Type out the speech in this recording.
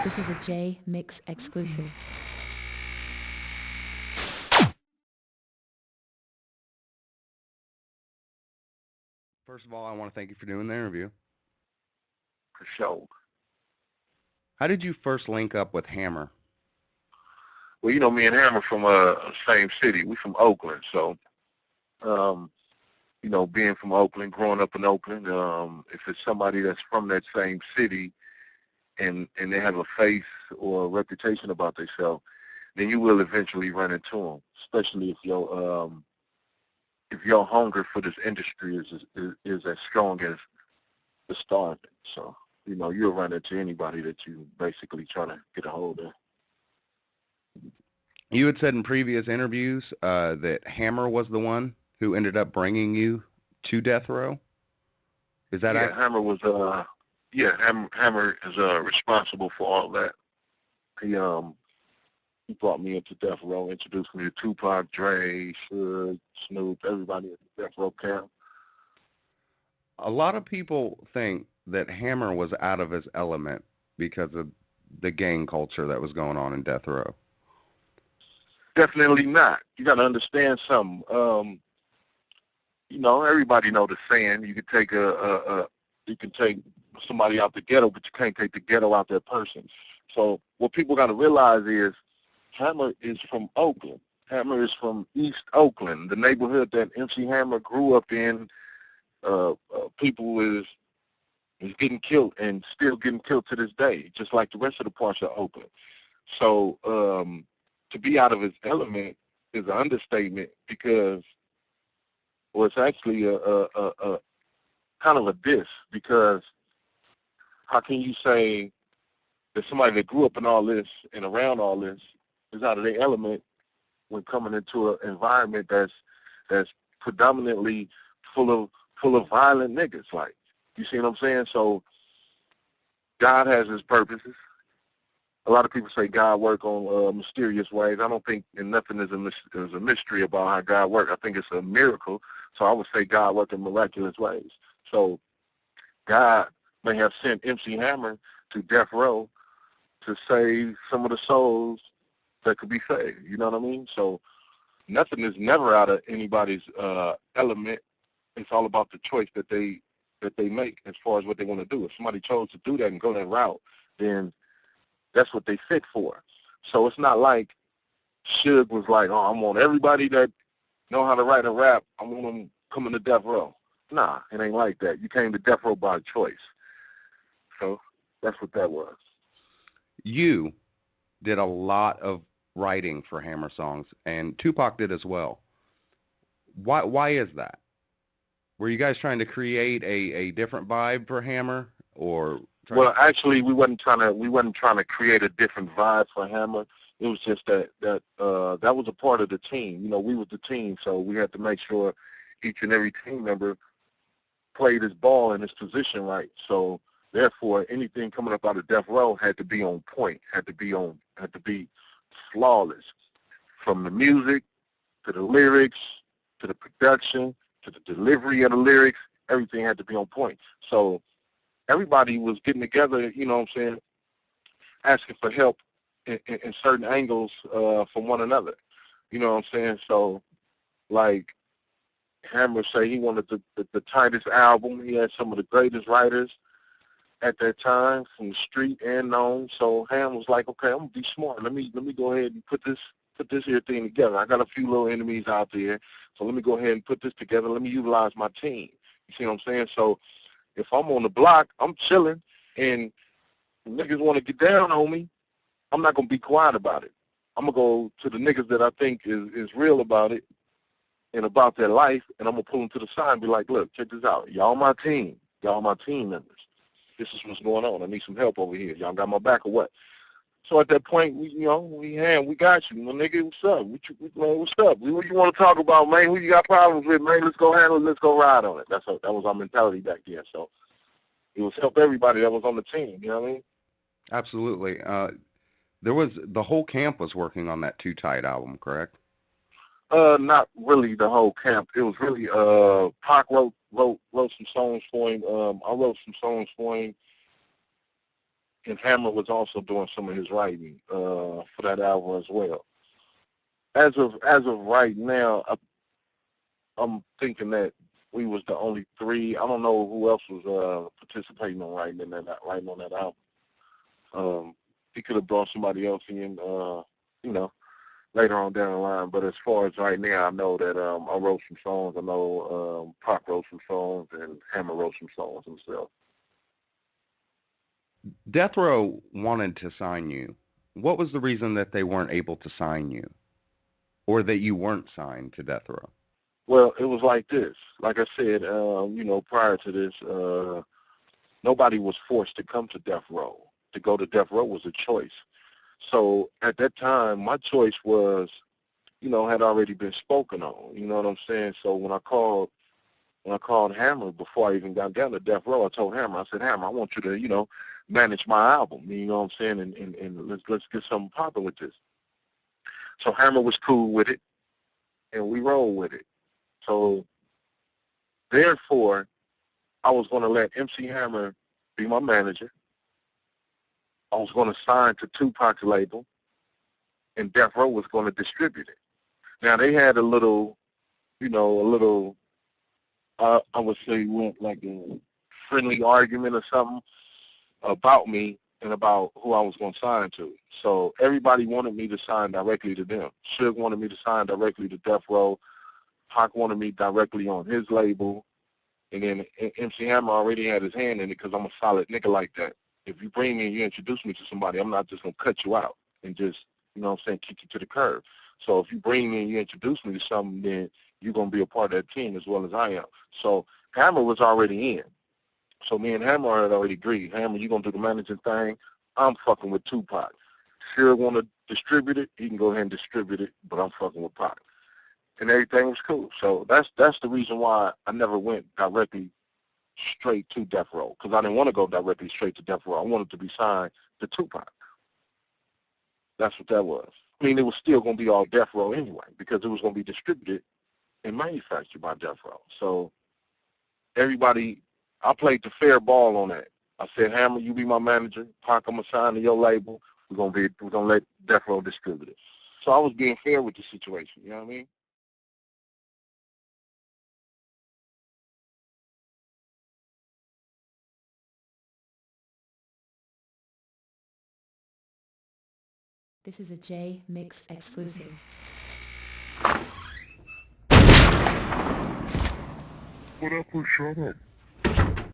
This is a Jmix exclusive. First of all, I want to thank you for doing the interview. For sure. How did you first link up with Hammer? Well, me and Hammer from same city. We from Oakland, so um, being from Oakland, growing up in Oakland, if it's somebody that's from that same city and they have a face or a reputation about themselves, then you will eventually run into them. Especially if your hunger for this industry is as strong as the starving. So you'll run into anybody that you basically trying to get a hold of. You had said in previous interviews that Hammer was the one who ended up bringing you to death row. Is that Yeah, accurate? Hammer is responsible for all that. He brought me into death row, introduced me to Tupac, Dre, Suge, Snoop, everybody at the death row camp. A lot of people think that Hammer was out of his element because of the gang culture that was going on in death row. Definitely not. You got to understand something. Everybody know the saying: you can take you can take somebody out the ghetto, but you can't take the ghetto out that person. So what people got to realize is Hammer is from Oakland. Hammer is from East Oakland, the neighborhood that MC Hammer grew up in. People is getting killed and still getting killed to this day, just like the rest of the parts of Oakland. So to be out of his element is an understatement because, well, it's actually a kind of a diss because how can you say that somebody that grew up in all this and around all this is out of their element when coming into an environment that's predominantly full of violent niggas? Like, you see what I'm saying? So God has his purposes. A lot of people say God work on mysterious ways. I don't think and nothing is a mystery about how God works. I think it's a miracle. So I would say God worked in miraculous ways. So God may have sent MC Hammer to death row to save some of the souls that could be saved. You know what I mean? So nothing is never out of anybody's element. It's all about the choice that they make as far as what they want to do. If somebody chose to do that and go that route, then that's what they fit for. So it's not like Suge was like, oh, I want everybody that know how to write a rap, I want them coming to death row. Nah, it ain't like that. You came to death row by choice. So that's what that was. You did a lot of writing for Hammer songs, and Tupac did as well. Why is that? Were you guys trying to create a different vibe for Hammer, or trying to? Well, actually, we wasn't trying to create a different vibe for Hammer. It was just that was a part of the team. We was the team, so we had to make sure each and every team member played his ball in his position right. So therefore, anything coming up out of death row had to be on point, had to be flawless, from the music to the lyrics to the production to the delivery of the lyrics. Everything had to be on point. So everybody was getting together, what I'm saying, asking for help in certain angles from one another. You know what I'm saying? So, like, Hammer say he wanted the tightest album. He had some of the greatest writers at that time from the street and known. So Ham was like, okay, I'm gonna be smart. Let me go ahead and put this here thing together. I got a few little enemies out there, so let me go ahead and put this together. Let me utilize my team. You see what I'm saying? So if I'm on the block, I'm chilling, and niggas want to get down on me, I'm not gonna be quiet about it. I'm gonna go to the niggas that I think is real about it and about their life, and I'm gonna pull them to the side and be like, look, check this out. Y'all my team. Y'all my team members. This is what's going on. I need some help over here. Y'all got my back or what? So at that point, we got you, my nigga. What's up? Man, what's up? What you want to talk about, man? Who you got problems with, man? Let's go handle it. Let's go ride on it. That was our mentality back then. So it was help everybody that was on the team. You know what I mean? Absolutely. There was the whole camp was working on that Too Tight album, correct? Not really the whole camp. It was really Pac wrote some songs for him. I wrote some songs for him. and Hammer was also doing some of his writing for that album as well. As of right now, I'm thinking that we was the only three. I don't know who else was participating on writing on that album. He could have brought somebody else in, you know, later on down the line. But as far as right now, I know that I wrote some songs. I know Pac wrote some songs, and Hammer wrote some songs himself. Death Row wanted to sign you. What was the reason that they weren't able to sign you, or that you weren't signed to Death Row? Well, it was like this. Like I said, prior to this, nobody was forced to come to Death Row. To go to Death Row was a choice. So at that time, my choice was, had already been spoken on. You know what I'm saying? So when I called Hammer before I even got down to Death Row, I told Hammer, I said, Hammer, I want you to, manage my album. You know what I'm saying? And let's get something popping with this. So Hammer was cool with it, and we rolled with it. So therefore, I was going to let MC Hammer be my manager. I was going to sign to Tupac's label, and Death Row was going to distribute it. Now, they had a little, I would say, went like a friendly argument or something about me and about who I was going to sign to. So everybody wanted me to sign directly to them. Suge wanted me to sign directly to Death Row. Pac wanted me directly on his label. And then MC Hammer already had his hand in it because I'm a solid nigga like that. If you bring me and you introduce me to somebody, I'm not just going to cut you out and just, kick you to the curb. So if you bring me and you introduce me to something, then you're going to be a part of that team as well as I am. So Hammer was already in. So me and Hammer had already agreed. Hammer, you going to do the managing thing. I'm fucking with Tupac. Sure want to distribute it, he can go ahead and distribute it, but I'm fucking with Pac. And everything was cool. So that's the reason why I never went directly straight to Death Row, because I didn't want to go directly straight to Death Row. I wanted to be signed to Tupac. That's what that was. I mean, it was still going to be all Death Row anyway, because it was going to be distributed and manufactured by Death Row. So everybody, I played the fair ball on that. I said, Hammer, you be my manager. Pac, I'm going to sign to your label. We're going to let Death Row distribute it. So I was being fair with the situation, you know what I mean? This is a Jmix exclusive. What up, shut up.